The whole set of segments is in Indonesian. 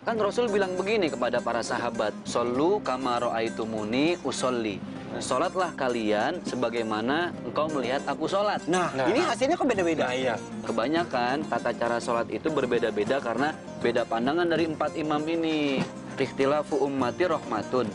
Kan Rasul bilang begini kepada para sahabat, "Shollu kama ra'aitumuni usolli." Sholatlah kalian sebagaimana engkau melihat aku sholat. Nah, ini hasilnya kok beda-beda? Iya. Kebanyakan tata cara sholat itu berbeda-beda karena beda pandangan dari 4 imam ini. Ikhtilafu ummati rahmatun.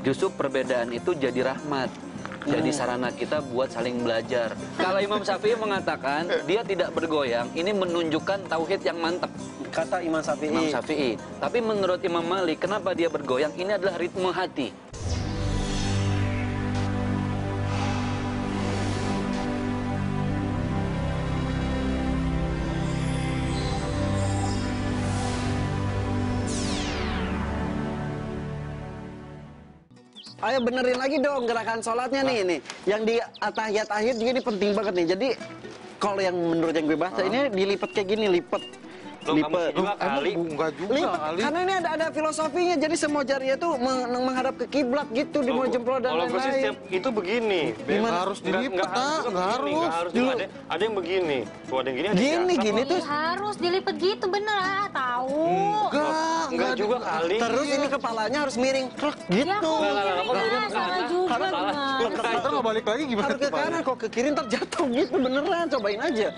Justru perbedaan itu jadi rahmat. Jadi sarana kita buat saling belajar. Kalau Imam Syafi'i mengatakan dia tidak bergoyang, ini menunjukkan tauhid yang mantap. Kata Imam Syafi'i. Imam Syafi'i. Tapi menurut Imam Malik, kenapa dia bergoyang? Ini adalah ritme hati. Ayo benerin lagi dong gerakan sholatnya nih ini. Yang di atahiyat akhir juga ini penting banget nih. Jadi kalau yang menurut yang gue baca ini dilipat kayak gini, lipat. Lipat juga kali. Enggak juga Lipat. kali. Karena ini ada filosofinya. Jadi semua jarinya tuh menghadap ke kiblat gitu, di mau jempol dan Kalau gue sih lain-lain. setiap itu begini. Nggak harus dilipet, nggak harus. juga. Ada yang begini. Tuh ada yang gini, ada yang Gini biasa. tuh. Harus dilipet gitu bener tahu. Enggak juga kali. Terus ini kepalanya harus miring, krek Ya gitu. kok Nggak, miring salah juga bener. Kita nggak balik lagi gimana? Harus ke kanan, kok ke kiri ntar jatuh gitu beneran. Cobain aja.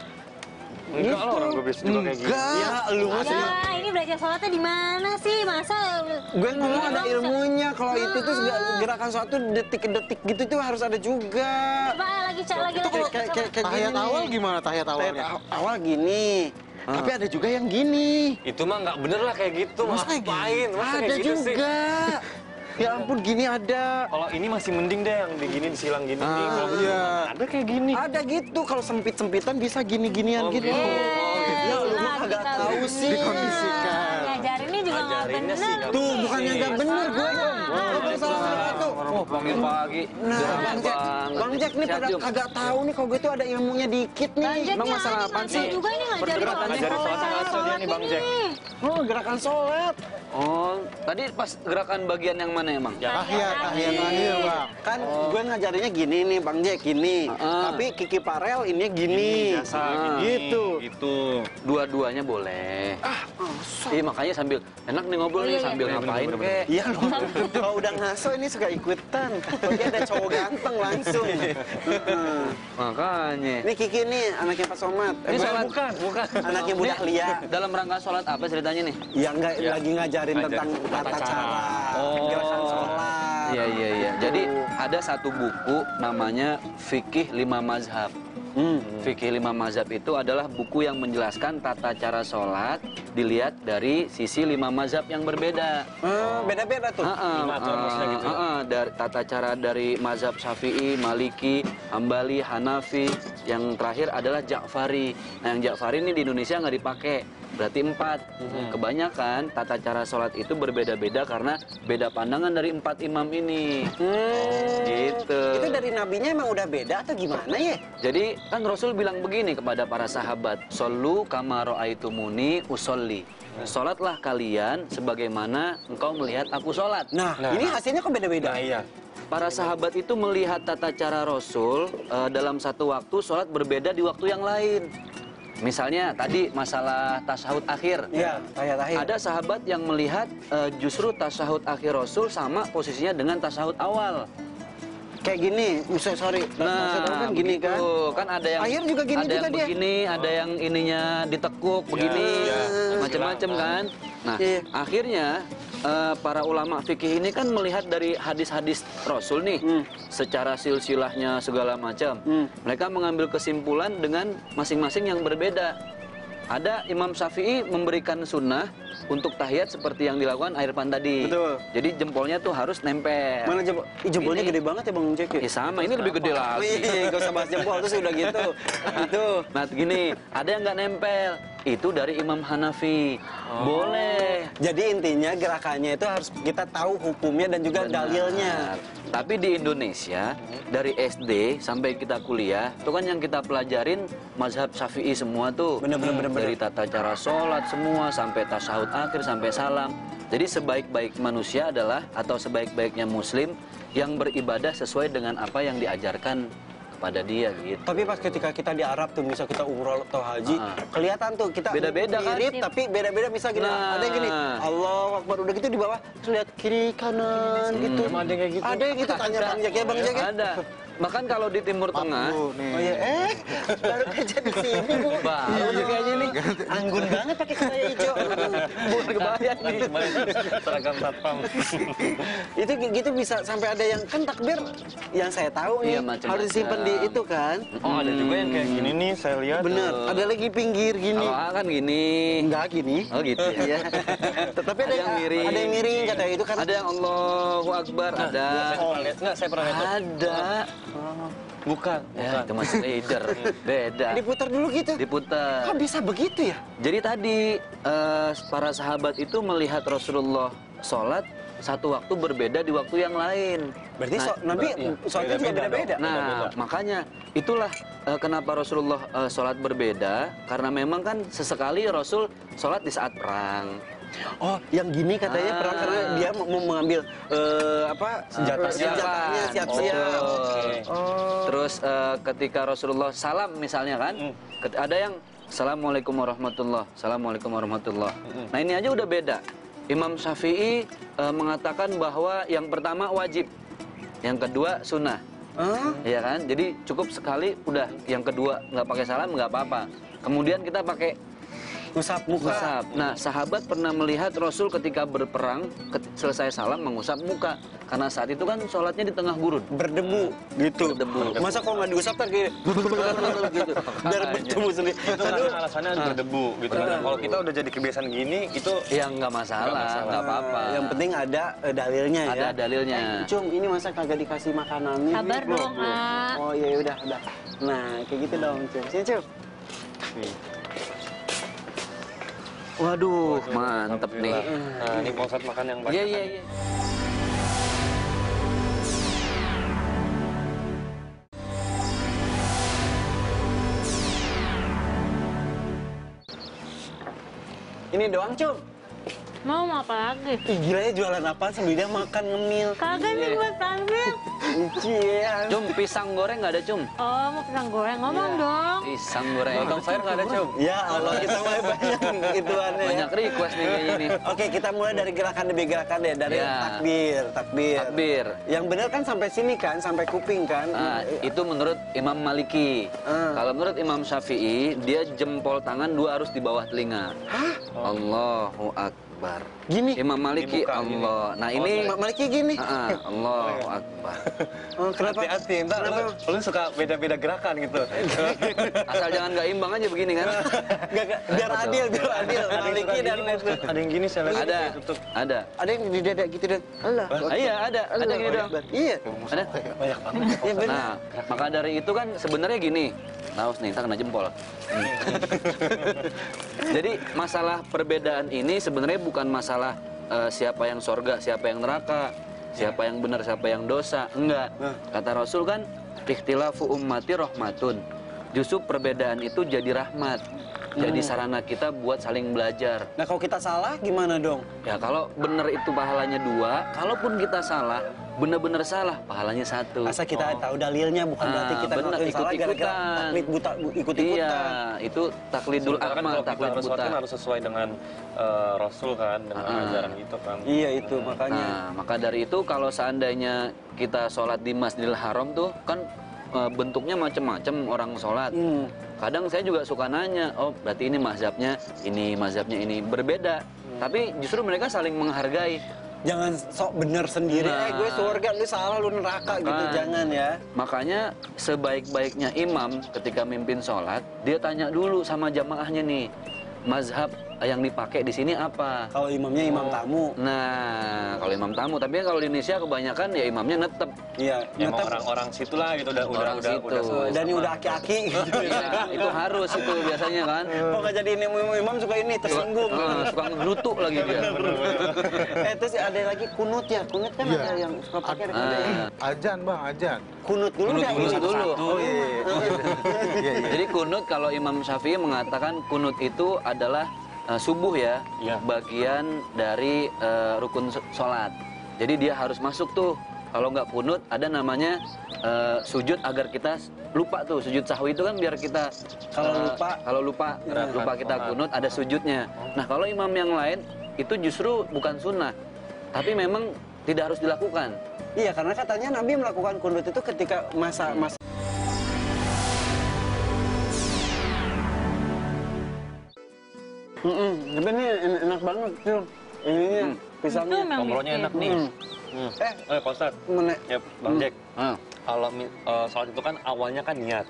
Enggak lah, orang gue biasa juga kayak gini. Ya, lu masih. Ya ini belajar sholatnya di mana sih? Masa Gue ngomong ada ilmunya. Kalau itu tuh gerakan sholat tuh detik-detik gitu tuh harus ada juga. coba lagi lagi. Kayak Tahiyat gini. awal gimana tahiyat Tahiyat awalnya? awal gini. Tapi ada juga yang gini. Itu mah nggak bener lah kayak gitu. Masa kayak Ngapain? Masa Ada kayak gitu sih? juga. Ya ampun, gini ada. Kalau ini masih mending deh yang digini disilang gini nih. Kalau gitu iya. ada kayak gini. Ada gitu. Kalau sempit-sempitan bisa gini-ginian gitu. Ya lu mah kagak tahu sih. Dikondisikan. Ngajarinnya juga nggak Ngajarinnya sih bener. nggak Tuh, bukannya nggak bener gue dong. Lu salah tuh. Oh, pagi-pagi. Nah, Bang Jack nih pada kagak tahu nih kalau gue tuh ada ilmunya dikit nih. Emang masalah apaan sih? Juga ini ngajarin Ngajarin sholatnya ngaco dia nih Bang Jack. Oh, gerakan sholat. Oh, tadi pas gerakan bagian yang mana emang? Tahiyat akhir bang. Kan gue ngajarinnya gini nih Bang Jack, gini. Tapi Kiki Parel ini gini. Gitu. Gitu. Dua-duanya boleh. Iya, makanya sambil enak nih ngobrol nih sambil ngapain kek. Iya loh, kalau udah ngaso ini suka ikutan. Oke, ada cowok ganteng langsung. Makanya. Ini Kiki nih, anaknya Pak Somad. Ini sholat bukan. Anaknya Budak Ini Lia. Dalam rangka sholat apa ceritanya nih? Ya enggak lagi ngajarin tentang tata cara, gerakan sholat. Iya. Jadi ada satu buku namanya Fikih 5 Mazhab. Fikih 5 Mazhab itu adalah buku yang menjelaskan tata cara sholat dilihat dari sisi 5 mazhab yang berbeda. Beda-beda tuh. Dari tata cara dari mazhab Syafi'i, Maliki, Hambali, Hanafi, yang terakhir adalah Ja'fari. Nah, yang Ja'fari ini di Indonesia nggak dipakai, berarti 4. Kebanyakan tata cara sholat itu berbeda-beda karena beda pandangan dari 4 imam ini. Gitu. Itu dari nabinya emang udah beda atau gimana ya? Jadi kan Rasul bilang begini kepada para sahabat, "Shollu kama ra'aitumuni usolli." Sholatlah kalian sebagaimana engkau melihat aku sholat. Nah, ini hasilnya kok beda-beda? Nah iya. Para sahabat itu melihat tata cara Rasul dalam satu waktu sholat berbeda di waktu yang lain. Misalnya tadi masalah tasyahud akhir. Iya, tahiyat. Ada sahabat yang melihat justru tasyahud akhir Rasul sama posisinya dengan tasyahud awal. Kayak gini, sorry. Maksudnya kan gini kan? begitu. Kan ada yang Akhir juga gini ada juga yang dia. begini, ada yang ininya ditekuk begini, macam-macam kan. Nah, akhirnya para ulama fikih ini kan melihat dari hadis-hadis Rasul nih, secara silsilahnya segala macam. Mereka mengambil kesimpulan dengan masing-masing yang berbeda. Ada Imam Syafi'i memberikan sunnah untuk tahiyat seperti yang dilakukan Irfan tadi. Betul. Jadi jempolnya tuh harus nempel. Mana jempol? Jempolnya Ini. gede banget ya Bang Jack ya? Sama, ini lebih gede lagi. Gak usah bahas jempol, terus udah gitu. Itu. Nah gini, ada yang nggak nempel. Itu dari Imam Hanafi. Boleh. Jadi intinya gerakannya itu harus kita tahu hukumnya dan juga dalilnya. Tapi di Indonesia, dari SD sampai kita kuliah, itu kan yang kita pelajarin mazhab Syafi'i semua tuh. Bener. Dari tata cara sholat semua, sampai tasyahud akhir, sampai salam. Jadi sebaik-baik manusia adalah, atau sebaik-baiknya muslim, yang beribadah sesuai dengan apa yang diajarkan kepada dia gitu. Tapi pas ketika kita di Arab tuh, misal kita umroh atau haji, kelihatan tuh kita Beda-beda kan? mirip, tapi beda-beda bisa gini. Nah. Ada yang gini, Allahu Akbar, udah gitu di bawah, terus lihat kiri kanan gitu. Emang ada yang kayak gitu? Ada yang gitu, tanya Bang Jack ya, Bang Jack ya. Ada. Bahkan kalau di Timur Tengah, nih. Oh iya, baru kerja di sini Bu. Baru nih kayaknya nih. Anggun banget pakai kebaya hijau. bukan kebayang nih. Seragam satpam. Itu gitu bisa sampai ada yang kan takbir yang saya tahu nih Iya, macam-macam. harus disimpan di itu kan. Oh, ada juga yang kayak gini nih, saya lihat. Bener, ada lagi pinggir gini. Kalau A kan gini. Enggak gini. Oh gitu ya. Iya. Tapi ada yang miring. Ada yang miring katanya itu kan. Ada yang Allahu Akbar, ada. Saya pernah lihat. Ada. Bukan. Ya, itu masih leader. Beda. Diputar dulu gitu. Diputar. Kok bisa begitu ya? Jadi tadi para sahabat itu melihat Rasulullah sholat satu waktu berbeda di waktu yang lain. Berarti Nah, Nabi sholatnya juga beda-beda beda-beda. dong. Nah, Beda-beda. makanya itulah kenapa Rasulullah sholat berbeda, karena memang kan sesekali Rasul sholat di saat perang. Oh, yang gini katanya perang karena dia mau mengambil senjatanya siap-siap. Terus ketika Rasulullah salam misalnya kan, ada yang Assalamualaikum warahmatullah, Assalamualaikum warahmatullah. Nah ini aja udah beda. Imam Syafi'i mengatakan bahwa yang pertama wajib, yang kedua sunnah. Iya kan? Jadi cukup sekali udah, yang kedua nggak pakai salam nggak apa-apa. Kemudian kita pakai Ngusap muka. mengusap. Nah, sahabat pernah melihat Rasul ketika berperang, selesai salam mengusap muka. Karena saat itu kan sholatnya di tengah gurun. Berdebu gitu. Berdebu. Masa kalau nggak diusap kan gini. gitu. Biar bertemu sendiri. Itu kan alasannya berdebu gitu. Nah, kalau kita udah jadi kebiasaan gini, itu Ya nggak masalah, nggak apa-apa. Yang penting ada dalilnya ya. Ada dalilnya. Cum, ini masa kagak dikasih makanan nih? Sabar Belum, dong, belum. A. Oh iya udah. Nah, kayak gitu dong, Cum. Sini, Cum. Waduh, mantep nih. Nah, ini Pak Ustadz makan yang banyak. Iya, iya, iya. Ini doang, Cum. Mau apa lagi? Ih, gila ya jualan apa sambil dia makan ngemil. Kagak nih buat takbir. Iya. Cum, pisang goreng nggak ada, Cum? Oh, mau pisang goreng. Ngomong dong. Pisang goreng. Lontong sayur nggak ada, Cum? Ya Allah, kita mulai banyak ituannya. Banyak request nih kayaknya nih. Oke, kita mulai dari gerakan demi gerakan deh, dari Ya. takbir. Takbir. Yang benar kan sampai sini kan, sampai kuping kan. Nah, itu menurut Imam Maliki. Kalau menurut Imam Syafi'i, dia jempol tangan dua harus di bawah telinga. Hah? Allahu Akbar. Gini? Imam Maliki, Dibuka, gini. Allah. Nah ini, Mak Maliki gini. Allahu Akbar. Oh, kenapa? Hati-hati, ntar lu suka beda-beda gerakan gitu. Asal jangan nggak imbang aja begini kan? Gak, biar adil, biar adil. Maliki dan Ada yang gini saya lihat. Ada, Tutup. ada. ada yang di dada gitu dan Allah. Iya, ada gini dong. Iya. Ada. Banyak banget. Iya benar. Nah, maka dari itu kan sebenarnya gini. Laos nih, tak kena jempol. Jadi masalah perbedaan ini sebenarnya bukan masalah siapa yang sorga, siapa yang neraka, siapa yang benar, siapa yang dosa. Enggak. Kata Rasul kan, ikhtilafu ummati rahmatun. Justru perbedaan itu jadi rahmat. Jadi sarana kita buat saling belajar. Nah, kalau kita salah gimana dong? Ya kalau benar itu pahalanya 2, kalaupun kita salah, benar-benar salah, pahalanya 1. Asal kita tahu dalilnya, bukan berarti kita bener, ngelakuin salah gara-gara ikut-ikutan. taklid buta ikut-ikutan. Iya, itu taklidul Sementara kan akmal, kalau kita taklid harus buta. sholat kan harus sesuai dengan Rasul kan, dengan ajaran gitu kan. Iya itu makanya. Nah, maka dari itu kalau seandainya kita sholat di Masjidil Haram tuh kan bentuknya macam-macam orang sholat. Kadang saya juga suka nanya, oh berarti ini mazhabnya ini berbeda. Tapi justru mereka saling menghargai. Jangan sok bener sendiri. Nah. Gue surga, lu salah, lu neraka gitu. Kan. Jangan ya. Makanya sebaik-baiknya imam ketika mimpin sholat, dia tanya dulu sama jamaahnya nih, mazhab yang dipakai di sini apa? Kalau imamnya imam tamu. Nah, kalau imam tamu, tapi kalau di Indonesia kebanyakan ya imamnya netep. Iya. Ya mau Tetap. orang-orang situ lah gitu, udah Orang situ. Dan ini udah aki-aki gitu. Iya, itu harus itu biasanya kan. Kok nggak jadi ini imam suka ini tersinggung. Suka ngerutu lagi dia. Terus ada lagi kunut ya. Kunut kan Iya. ada yang suka pakai. Ajan bang, ajan. Kunut dulu Kunut dah. dulu, ini dulu. satu-satu. Oh iya. Iya iya. Jadi kunut kalau Imam Syafi'i mengatakan kunut itu adalah subuh ya, Iya. bagian dari rukun sholat. Jadi dia harus masuk tuh Kalau nggak kunut, ada namanya sujud agar kita lupa tuh. Sujud sahwi itu kan biar kita kalau lupa kita kunut, ada sujudnya. Nah, kalau imam yang lain itu justru bukan sunnah, tapi memang tidak harus dilakukan. Iya, karena katanya Nabi melakukan kunut itu ketika masa tapi ini enak banget tuh. Ini pisangnya. Itu memang Ngobrolnya enak nih. Pak Ustadz. Ya, Bang Jack. Kalau sholat itu kan awalnya kan niat.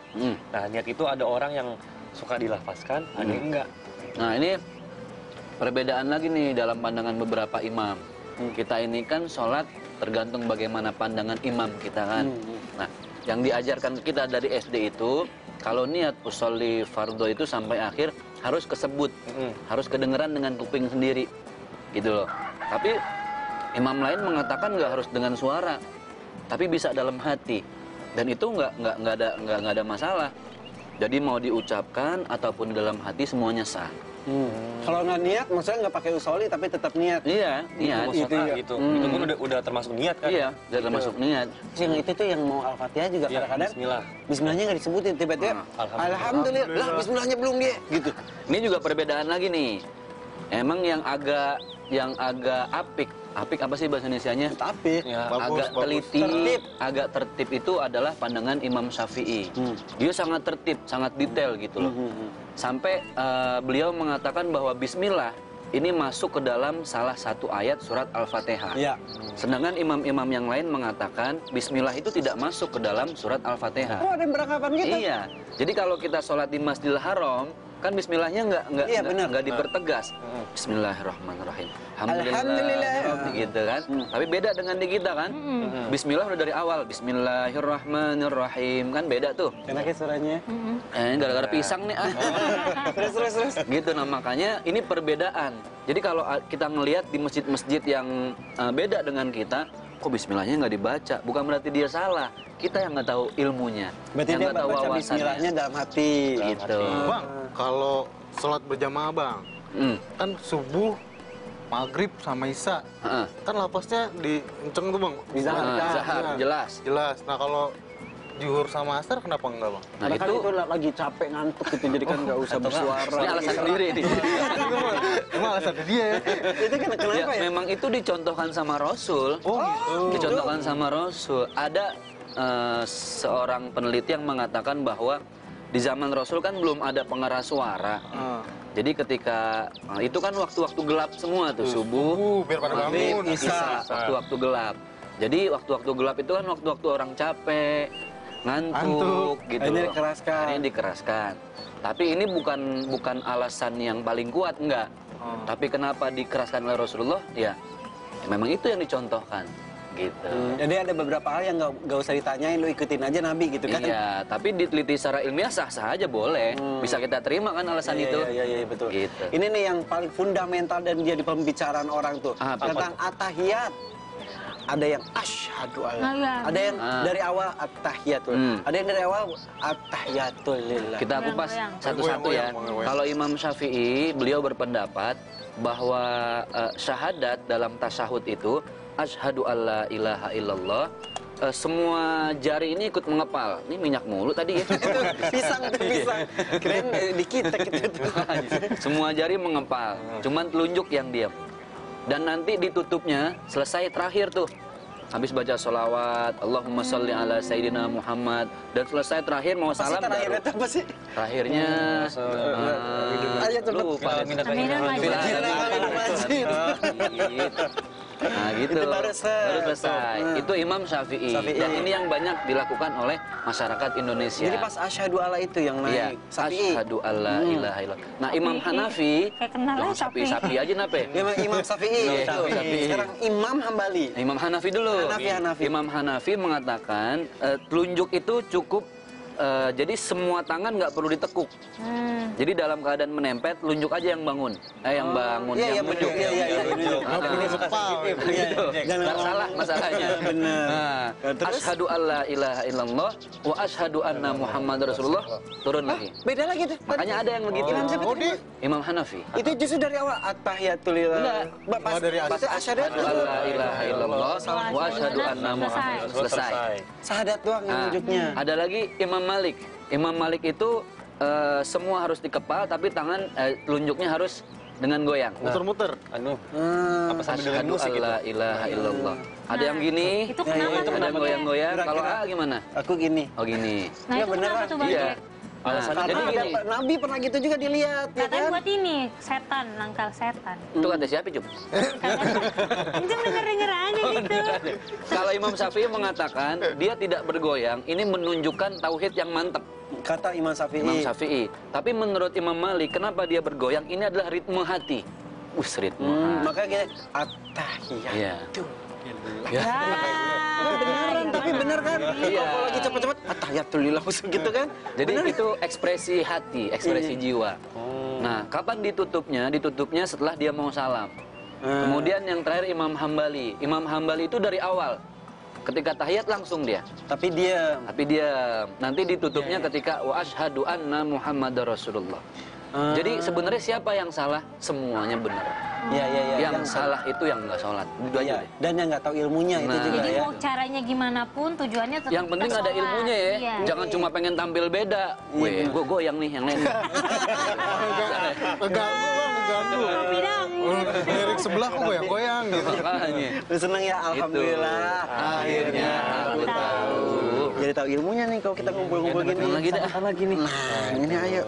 Nah, niat itu ada orang yang suka dilafazkan, ada yang enggak. Nah, ini perbedaan lagi nih dalam pandangan beberapa imam. Kita ini kan sholat tergantung bagaimana pandangan imam kita kan. Nah, yang diajarkan kita dari SD itu, kalau niat usolli fardhu itu sampai akhir harus kesebut, harus kedengeran dengan kuping sendiri, gitu loh. Tapi imam lain mengatakan nggak harus dengan suara, tapi bisa dalam hati, dan itu nggak ada masalah. Jadi mau diucapkan ataupun dalam hati semuanya sah. Kalau nggak niat, maksudnya nggak pakai usolli tapi tetap niat. Iya, niat. Itu gitu. Itu pun udah termasuk niat kan? Iya, udah termasuk niat. Yang itu tuh yang mau Al-Fatihah juga Iya, kadang-kadang Bismillah. Bismillahnya nggak disebutin, tiba-tiba Alhamdulillah, lah Bismillahnya belum dia, gitu. Ini juga perbedaan lagi nih. Emang yang agak apik apa sih bahasa Indonesianya? Tapi Ya, Agak teliti, Tertib. agak tertib itu adalah pandangan Imam Syafi'i. Dia sangat tertib, sangat detail gitu loh. Sampai beliau mengatakan bahwa Bismillah ini masuk ke dalam salah satu ayat surat Al-Fatihah. Iya. Sedangkan imam-imam yang lain mengatakan Bismillah itu tidak masuk ke dalam surat Al-Fatihah. Oh, ada yang beranggapan gitu? Iya. Jadi kalau kita sholat di Masjidil Haram, kan Bismillahnya Iya, benar. nggak dipertegas. Bismillahirrahmanirrahim. Alhamdulillah. Gitu kan. Tapi beda dengan di kita kan. Bismillah udah dari awal. Bismillahirrahmanirrahim kan beda tuh. Enaknya suaranya. Gara-gara pisang nih. Terus. Gitu. Nah makanya ini perbedaan. Jadi kalau kita ngelihat di masjid-masjid yang beda dengan kita, kok Bismillahnya nggak dibaca? Bukan berarti dia salah. Kita yang nggak tahu ilmunya. Berarti yang dia nggak tahu baca wawasannya. Bismillahnya dalam hati. Gitu. Bang, kalau sholat berjamaah bang, kan subuh, maghrib sama isya, Heeh. kan lapasnya dienceng tuh bang. Zahar, jelas. Jelas. Nah kalau zuhur sama asar kenapa enggak bang? Nah Karena kan itu itu lagi capek ngantuk gitu, jadi kan nggak usah bersuara. ini alasan sendiri nih. Emang alasan dia ya? Itu kenapa Ya, ya? memang itu dicontohkan sama Rasul. Oh gitu. Dicontohkan sama Rasul. Ada seorang peneliti yang mengatakan bahwa di zaman Rasul kan belum ada pengeras suara. Jadi ketika itu kan waktu-waktu gelap semua tuh, subuh, Biar pada maghrib, bangun. isya, waktu-waktu gelap. Jadi waktu-waktu gelap itu kan waktu-waktu orang capek, ngantuk gitu. Akhirnya loh. dikeraskan. Akhirnya dikeraskan. Tapi ini bukan alasan yang paling kuat, enggak. Tapi kenapa dikeraskan oleh Rasulullah? Ya, memang itu yang dicontohkan gitu. Jadi ada beberapa hal yang nggak usah ditanyain, lu ikutin aja Nabi gitu kan? Iya, tapi diteliti secara ilmiah sah-sah aja boleh. Bisa kita terima kan alasan itu. Iya, betul. Gitu. Ini nih yang paling fundamental dan jadi pembicaraan orang tuh. Apa? Tentang atahiyat. Ada yang asyhadu alla. Iya. Ada yang dari awal at-tahiyatul. Ada yang dari awal at-tahiyatul lillah. Kita kupas Goyang-goyang. satu-satu ya. Goyang-goyang. Kalau Imam Syafi'i, beliau berpendapat bahwa syahadat dalam tasyahud itu asyhadu alla ilaha illallah, semua jari ini ikut mengepal. Ini minyak mulu tadi ya. Pisang tuh pisang. Keren di kita gitu. Semua jari mengepal, cuman telunjuk yang diam. Dan nanti ditutupnya selesai terakhir tuh. Habis baca sholawat, Allahumma sholli ala Sayyidina Muhammad, dan selesai terakhir mau salam Terakhir baru. itu apa sih? Terakhirnya lupa. Nah gitu. Itu baru selesai. Itu Imam Syafi'i. Syafi'i. Dan ini yang banyak dilakukan oleh masyarakat Indonesia. Jadi pas asyhadu alla itu yang Iya, naik. Syafi'i. asyhadu alla ilaha illallah. Nah, Imam Hanafi, Kayak kenal jangan aja Syafi'i. sapi aja nape? Imam Syafi'i. Iya, Syafi'i. Sekarang Imam Hambali. Imam Hanafi dulu. Hanafi. Imam Hanafi mengatakan telunjuk itu cukup, jadi semua tangan nggak perlu ditekuk. Jadi dalam keadaan menempel, telunjuk aja yang bangun. Yang bangun, Iya, yang betul. menunjuk. Iya. Nggak perlu kepal negatif. gitu. Jangan Nggak salah masalahnya. Bener. Nah, Terus? asyhadu alla ilaha illallah wa asyhadu anna Muhammad Rasulullah turun lagi. Beda lagi tuh. Makanya ada yang begitu. Imam siapa tadi? Imam Hanafi. Itu justru dari awal at-tahiyatul lillah. Enggak. Pas dari pas asyhadu Asyhadu alla ilaha illallah wa asyhadu anna Muhammad selesai. syahadat doang yang Nah, wujudnya. ada lagi Imam Malik. Imam Malik itu semua harus dikepal tapi tangan telunjuknya harus dengan goyang. Muter-muter. Anu, apa sambil dengan Asyhadu musik gitu? alla ilaha illallah. Ada yang gini, Itu kenapa tuh, ada yang Bang? goyang-goyang. Kalau Kira-kira. A gimana? Aku gini. Oh gini. Nah, Ya, itu kenapa beneran. tuh, Bang Iya. Jack? Nah, Karena jadi ada gini. Nabi pernah gitu juga dilihat, ya Katanya kan? buat ini, setan, nangkal setan. Itu kata siapa, Cum? Itu denger-denger aja gitu. Kalau Imam Syafi'i mengatakan dia tidak bergoyang, ini menunjukkan tauhid yang mantap. Kata Imam Syafi'i. Imam Syafi'i. Tapi menurut Imam Malik, kenapa dia bergoyang? Ini adalah ritme hati. Ritme hati. Makanya gini, at-tahiyatu. Iya. Ya. Beneran, tapi bener kan? Iya. Kalau lagi cepet-cepet, at-tahiyatul lillah gitu kan? Jadi Bener. itu ekspresi hati, ekspresi jiwa. Nah, kapan ditutupnya? Ditutupnya setelah dia mau salam. Kemudian yang terakhir Imam Hambali. Imam Hambali itu dari awal. Ketika tahiyat langsung dia. Tapi dia Tapi dia nanti ditutupnya ketika wa asyhadu anna Muhammadar Rasulullah. Jadi sebenarnya siapa yang salah? Semuanya benar. Yang salah itu yang nggak sholat. Itu aja Iya, deh. dan yang nggak tahu ilmunya itu Nah. juga Jadi ya. mau caranya gimana pun tujuannya tetap Yang penting ada sholat. ilmunya ya. Iya. Jangan cuma pengen tampil beda. Weh, gue goyang nih yang lain. Ngeganggu bang, ngeganggu. Kopi dangdut. Lirik sebelah kok goyang-goyang gitu. Makanya. Lu seneng ya, alhamdulillah. Akhirnya aku tahu. Jadi tahu ilmunya nih kalau kita ngumpul-ngumpul Ya, gini. lagi dah. Lagi nih. Nah, ini ayo.